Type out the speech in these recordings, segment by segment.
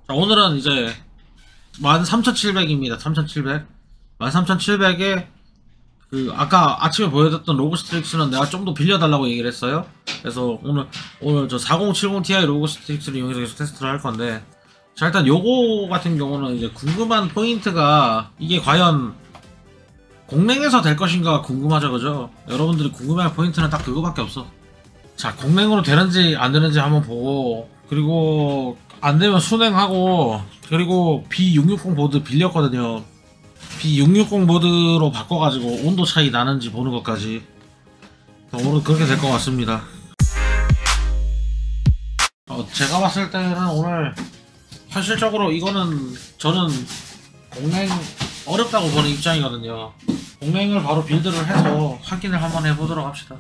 자, 오늘은 이제 13700입니다. 3700. 13700에 그 아까 아침에 보여줬던 로그스트릭스는 내가 좀 더 빌려달라고 얘기를 했어요. 그래서 오늘 저 4070ti 로그스트릭스를 이용해서 계속 테스트를 할 건데, 자, 일단 요거 같은 경우는 이제 궁금한 포인트가 이게 과연 공랭에서 될 것인가 궁금하죠, 그죠? 여러분들이 궁금해할 포인트는 딱 그거밖에 없어. 자, 공랭으로 되는지 안 되는지 한번 보고, 그리고 안 되면 순행하고, 그리고 B660 보드 빌렸거든요. B660 보드로 바꿔가지고 온도 차이 나는지 보는 것까지. 오늘 그렇게 될 것 같습니다. 제가 봤을 때는 오늘 현실적으로 이거는 저는 공랭 어렵다고 보는 입장이거든요. 공랭을 바로 빌드를 해서 확인을 한번 해보도록 합시다.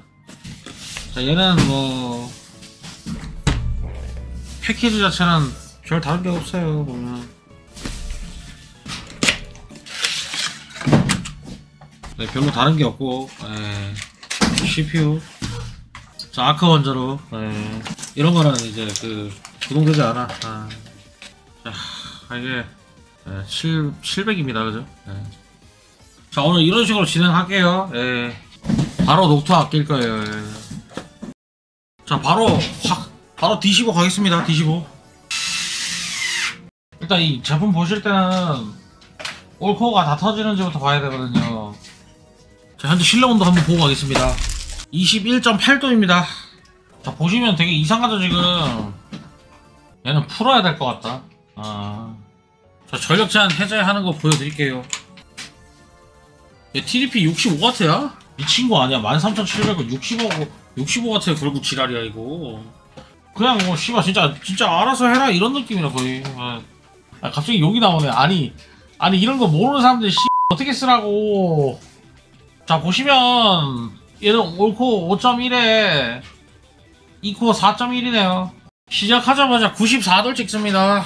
자, 얘는 뭐 패키지 자체는 별 다른 게 없어요. 보면 네, 별로 다른 게 없고, CPU, 자, 아크 원저로, 이런 거는 이제 구동되지 않아. 자, 이게 700입니다, 그죠? 자, 오늘 이런 식으로 진행할게요. 바로 녹투 아낄 거예요. 자, 바로 D15 가겠습니다. D15. 일단 이 제품 보실 때는 올코어가 다 터지는지부터 봐야 되거든요. 자, 현재 실내 온도 한번 보고 가겠습니다. 21.8도입니다. 자, 보시면 되게 이상하죠, 지금. 얘는 풀어야 될 것 같다. 자, 전력 제한 해제하는 거 보여드릴게요. 얘 TDP 65W야? 미친 거 아니야? 13700을 65W에 걸고 지랄이야, 이거. 그냥 뭐, 씨발, 진짜 알아서 해라, 이런 느낌이라, 거의. 갑자기 욕이 나오네. 아니, 이런 거 모르는 사람들이 어떻게 쓰라고. 자, 보시면 얘는 올코어 5.1에 2코어 4.1이네요 시작하자마자 94도를 찍습니다.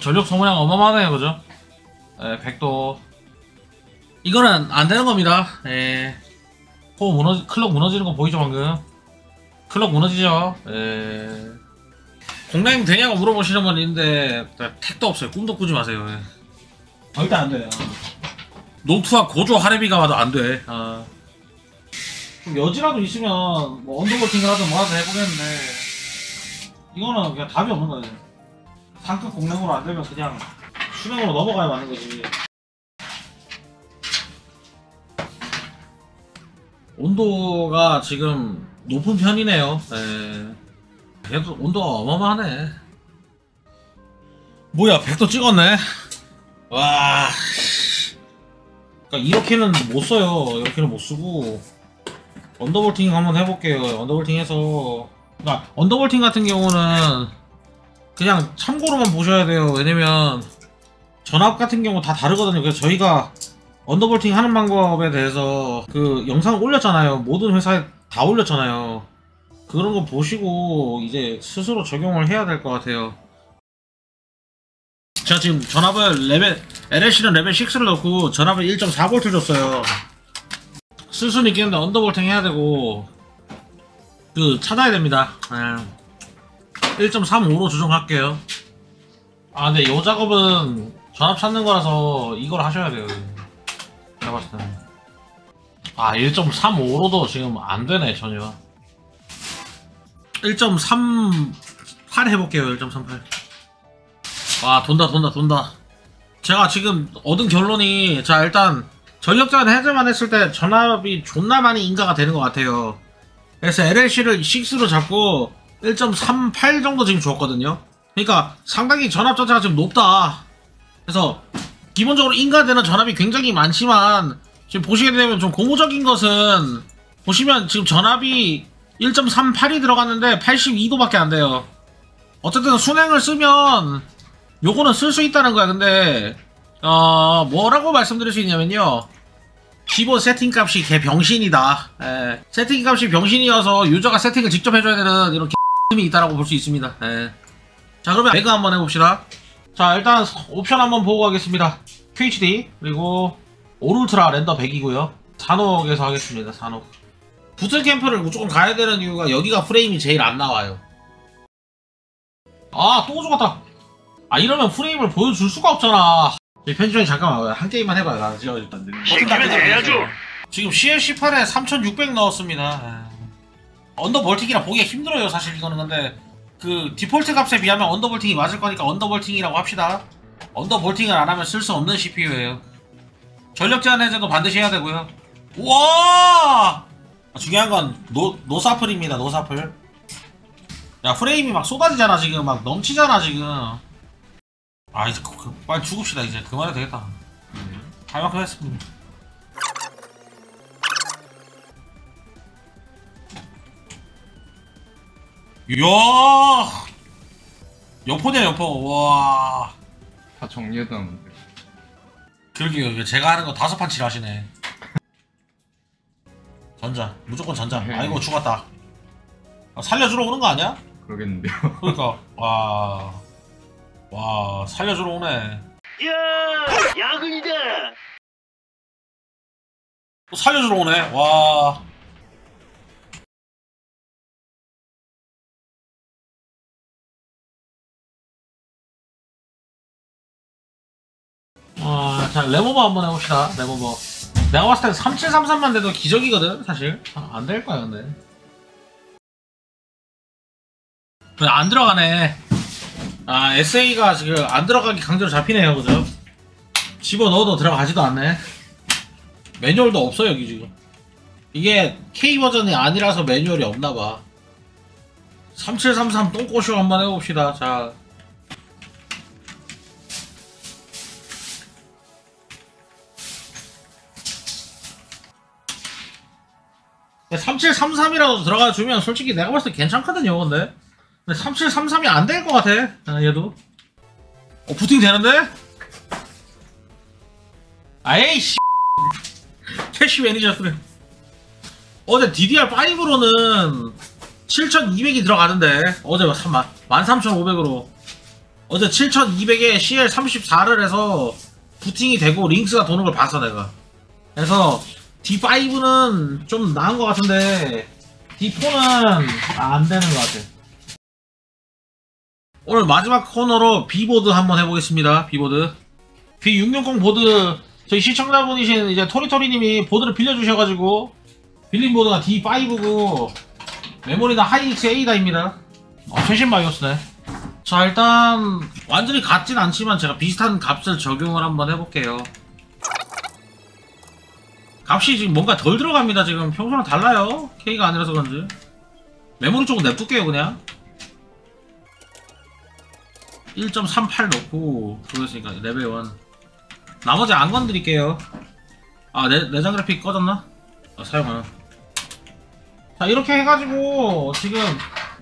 전력 소모량 어마어마하네요, 그죠? 100도. 이거는 안 되는 겁니다. 클럭 무너지는 거 보이죠, 방금? 클럭 무너지죠? 공랭 되냐고 물어보시는 분 있는데, 택도 없어요. 꿈도 꾸지 마세요. 절대 안 돼요. 노트와 고조 하레비가 와도 안 돼. 좀 여지라도 있으면 뭐 언더볼팅을 하든 뭐 하든 해보겠는데, 이거는 그냥 답이 없는 거예요. 상급 공랭으로 안 되면 그냥 수냉으로 넘어가야 맞는 거지. 온도가 지금 높은 편이네요. 얘도 온도가 어마어마하네. 뭐야, 100도 찍었네. 와. 그러니까 이렇게는 못 써요. 이렇게는 못 쓰고 언더볼팅 한번 해볼게요. 언더볼팅 해서, 그러니까 언더볼팅 같은 경우는 그냥 참고로만 보셔야 돼요. 왜냐면 전압 같은 경우 다 다르거든요. 그래서 저희가 언더볼팅 하는 방법에 대해서 그 영상을 올렸잖아요. 모든 회사에 다 올렸잖아요. 그런 거 보시고 이제 스스로 적용을 해야 될 것 같아요. 제가 지금 전압을 LLC는 레벨 6를 넣고 전압을 1.4V 줬어요. 쓸 수는 있겠는데 언더볼팅 해야 되고 찾아야 됩니다. 1.35로 조정할게요. 근데 요 작업은 전압 찾는 거라서 이걸 하셔야 돼요. 제가 봤을 때는 1.35로도 지금 안 되네, 전혀. 1.38 해볼게요. 1.38. 와, 돈다. 제가 지금 얻은 결론이, 자, 일단 전력 제한 해제만 했을 때 전압이 존나 많이 인가가 되는 것 같아요. 그래서 LLC를 6로 잡고 1.38 정도 지금 줬거든요. 그러니까 상당히 전압 자체가 지금 높다. 그래서 기본적으로 인가되는 전압이 굉장히 많지만, 지금 보시게 되면 좀 고무적인 것은, 보시면 지금 전압이 1.38이 들어갔는데 82도밖에 안 돼요. 어쨌든 순행을 쓰면 요거는 쓸 수 있다는 거야. 근데 뭐라고 말씀드릴 수 있냐면요, 기본 세팅 값이 개 병신이다. 세팅 값이 병신이어서 유저가 세팅을 직접 해줘야 되는 이런 개이 있다라고 볼 수 있습니다. 자, 그러면 배그 한번 해봅시다. 자, 일단 옵션 한번 보고 가겠습니다. QHD 그리고 올울트라 렌더 100이고요 산옥에서 하겠습니다. 산옥. 부트캠프를 무조건 가야 되는 이유가 여기가 프레임이 제일 안 나와요. 아, 또 죽었다. 아, 이러면 프레임을 보여줄 수가 없잖아. 편집장이 잠깐만, 한 게임만 해봐요. 나 지금 일단. 시키면 해야죠. 지금 CL18에 3600 넣었습니다. 언더볼팅이라 보기가 힘들어요, 사실 이거는. 근데 그 디폴트 값에 비하면 언더볼팅이 맞을 거니까 언더볼팅이라고 합시다. 언더볼팅을 안 하면 쓸 수 없는 CPU예요. 전력 제한 해제도 반드시 해야 되고요. 우와! 중요한 건 노사플입니다. 노사플. 야, 프레임이 막 쏟아지잖아. 지금 막 넘치잖아 지금. 아, 이제 빨리 죽읍시다. 이제 그만해도 되겠다. 할 만큼 했습니다. 이야, 여포냐 여포. 와, 다 정리해뒀는데. 그러게요. 제가 하는 거 5판 칠 하시네. 전자, 무조건 전자. 아이고 죽었다. 살려주러 오는 거 아니야? 그러겠는데요. 그러니까 와 살려주러 오네. 야, 야근이다. 또 살려주러 오네. 와. 자, 레모버 한번 해봅시다. 레모버. 내가 봤을 때 3733만 돼도 기적이거든, 사실. 안 될 거야, 근데. 안 들어가네. 아, SA가 지금 안 들어가기 강제로 잡히네요, 그죠? 집어넣어도 들어가지도 않네. 매뉴얼도 없어, 여기 지금. 이게 K 버전이 아니라서 매뉴얼이 없나봐. 3733 똥꼬쇼 한번 해봅시다. 자. 3733이라도 들어가 주면 솔직히 내가 봤을 때 괜찮거든요, 근데 3733이 안 될 것 같아. 얘도 부팅 되는데? 아이씨 캐시 매니저 그래. 어제 DDR5로는 7200이 들어가는데 어제 13500으로 어제 7200에 CL34를 해서 부팅이 되고 링스가 도는 걸 봤어 내가. 그래서 D5는 좀 나은 것 같은데 D4는 안 되는 것 같아. 오늘 마지막 코너로 B보드 한번 해보겠습니다. B보드 B660 보드 저희 시청자분이신 이제 토리토리님이 보드를 빌려주셔가지고 빌린 보드가 D5고 메모리는 하이닉스 A다입니다. 최신 바이오스네. 자, 일단 완전히 같진 않지만 제가 비슷한 값을 적용을 한번 해볼게요. 값이 지금 뭔가 덜 들어갑니다. 지금 평소랑 달라요. K가 아니라서 그런지. 메모리 쪽은 냅둘게요 그냥. 1.38 넣고 그거였으니까 레벨 1. 나머지 안 건드릴게요. 아, 내장 그래픽 꺼졌나? 사용하나. 자, 이렇게 해가지고 지금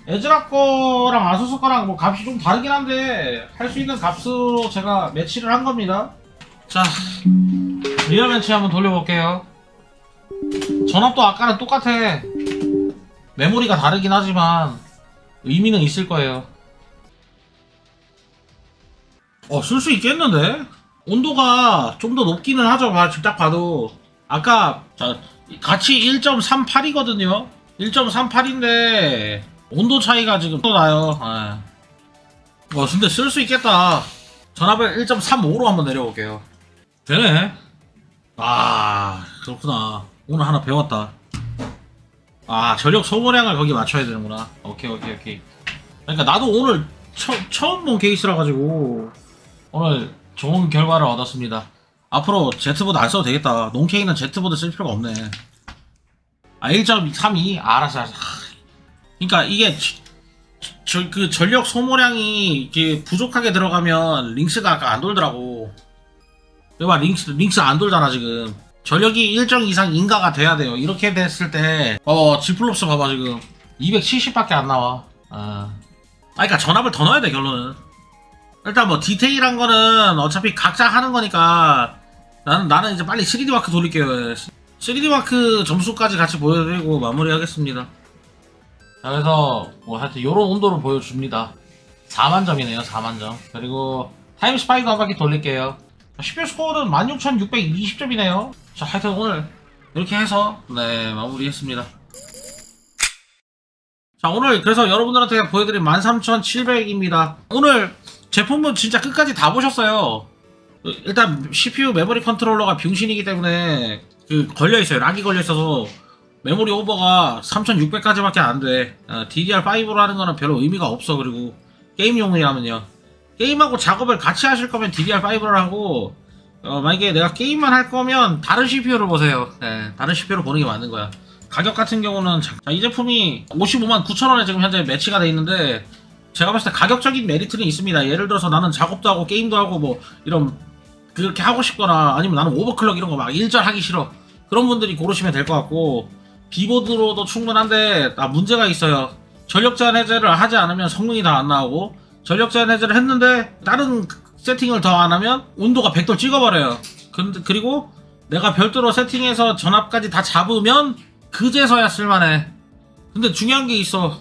에즈라 거랑 아수스 거랑 뭐 값이 좀 다르긴 한데 할 수 있는 값으로 제가 매치를 한 겁니다. 자, 리얼 매치 한번 돌려볼게요. 전압도 아까랑 똑같아. 메모리가 다르긴 하지만 의미는 있을 거예요. 쓸 수 있겠는데? 온도가 좀 더 높기는 하죠. 딱 봐도 아까 자, 같이 1.38이거든요 1.38인데 온도 차이가 지금 또 나요. 근데 쓸 수 있겠다. 전압을 1.35로 한번 내려볼게요. 되네. 아, 그렇구나. 오늘 하나 배웠다. 아, 전력 소모량을 거기 맞춰야 되는구나. 오케이. 그러니까 나도 오늘 처음 본 케이스라 가지고 오늘 좋은 결과를 얻었습니다. 앞으로 Z보드 안 써도 되겠다. 논케이는 Z보드 쓸 필요가 없네. 1.32? 알았어. 그러니까 이게 그 전력 소모량이 이렇게 부족하게 들어가면 링스가 아까 안 돌더라고. 봐, 링스 안 돌잖아 지금. 전력이 일정 이상 인가가 돼야 돼요. 이렇게 됐을 때 G플롭스 봐봐 지금 270밖에 안 나와. 그러니까 전압을 더 넣어야 돼 결론은. 일단 뭐 디테일한 거는 어차피 각자 하는 거니까 나는 이제 빨리 3D 마크 돌릴게요. 3D 마크 점수까지 같이 보여드리고 마무리하겠습니다. 자, 그래서 뭐 하여튼 요런 온도를 보여줍니다. 4만점이네요 4만점. 그리고 타임 스파이도 한 바퀴 돌릴게요. CPU 스코어는 16,620점이네요 자, 하여튼 오늘 이렇게 해서 네 마무리했습니다. 자, 오늘 그래서 여러분들한테 보여드린 13,700입니다. 오늘 제품은 진짜 끝까지 다 보셨어요. 일단 CPU 메모리 컨트롤러가 병신이기 때문에 그 걸려있어요. 락이 걸려있어서 메모리 오버가 3600까지밖에 안돼. DDR5로 하는 거는 별로 의미가 없어. 그리고 게임용이라면요, 게임하고 작업을 같이 하실 거면 DDR5를 하고, 만약에 내가 게임만 할 거면 다른 CPU를 보세요. 다른 CPU를 보는 게 맞는 거야. 가격 같은 경우는 자, 이 제품이 559,000원에 지금 현재 매치가 돼 있는데, 제가 봤을 때 가격적인 메리트는 있습니다. 예를 들어서 나는 작업도 하고 게임도 하고 뭐 이런 그렇게 하고 싶거나, 아니면 나는 오버클럭 이런 거 막 일절 하기 싫어, 그런 분들이 고르시면 될 것 같고, 비보드로도 충분한데 문제가 있어요. 전력 제한 해제를 하지 않으면 성능이 다 안 나오고, 전력 제한 해제를 했는데 다른 세팅을 더 안 하면 온도가 100도 찍어버려요. 그리고 내가 별도로 세팅해서 전압까지 다 잡으면 그제서야 쓸만해. 근데 중요한 게 있어.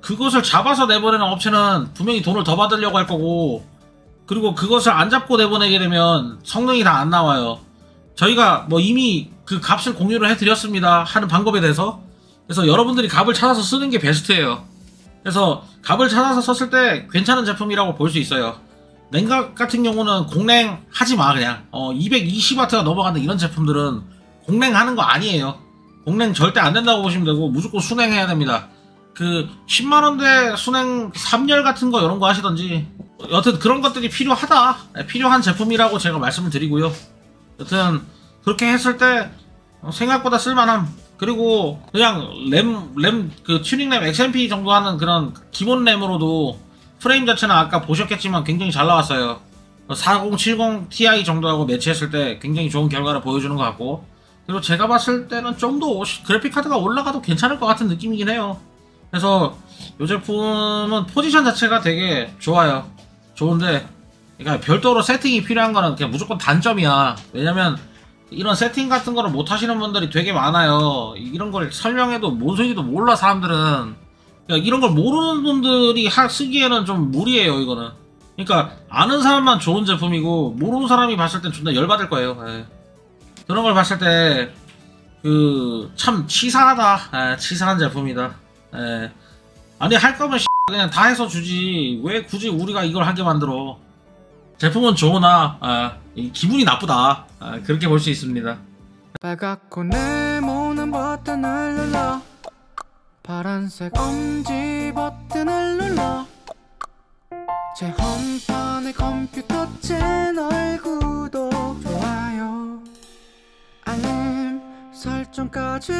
그것을 잡아서 내보내는 업체는 분명히 돈을 더 받으려고 할 거고, 그리고 그것을 안 잡고 내보내게 되면 성능이 다 안 나와요. 저희가 뭐 이미 그 값을 공유를 해드렸습니다. 하는 방법에 대해서. 그래서 여러분들이 값을 찾아서 쓰는 게 베스트예요. 그래서 값을 찾아서 썼을 때 괜찮은 제품이라고 볼 수 있어요. 냉각 같은 경우는 공랭 하지 마. 그냥 220W가 넘어가는 이런 제품들은 공랭 하는 거 아니에요. 공랭 절대 안 된다고 보시면 되고, 무조건 순행해야 됩니다. 그 10만원대 순행 3열 같은 거 이런 거 하시던지, 여튼 그런 것들이 필요하다, 필요한 제품이라고 제가 말씀을 드리고요. 여튼 그렇게 했을 때 생각보다 쓸만함. 그리고 그냥 그 튜닝 램 XMP 정도 하는 그런 기본 램으로도 프레임 자체는 아까 보셨겠지만 굉장히 잘 나왔어요. 4070 Ti 정도하고 매치했을 때 굉장히 좋은 결과를 보여주는 것 같고, 그리고 제가 봤을 때는 좀 더 그래픽카드가 올라가도 괜찮을 것 같은 느낌이긴 해요. 그래서 이 제품은 포지션 자체가 되게 좋아요. 좋은데, 그러니까 별도로 세팅이 필요한 거는 그냥 무조건 단점이야. 왜냐면 이런 세팅 같은 거를 못 하시는 분들이 되게 많아요. 이런 걸 설명해도 뭔 소리도 몰라 사람들은. 그러니까 이런 걸 모르는 분들이 쓰기에는 좀 무리예요 이거는. 그러니까 아는 사람만 좋은 제품이고, 모르는 사람이 봤을 땐 존나 열받을 거예요. 그런 걸 봤을 때 참 치사하다. 치사한 제품이다. 아니 할 거면 그냥 다 해서 주지, 왜 굳이 우리가 이걸 하게 만들어. 제품은 좋으나 기분이 나쁘다. 그렇게 볼 수 있습니다. 빨갛고 네모난 버튼을 눌러, 파란색 엄지 버튼을 눌러, 제 홈판의 컴퓨터 채널 구독, 좋아요, 알림 설정까지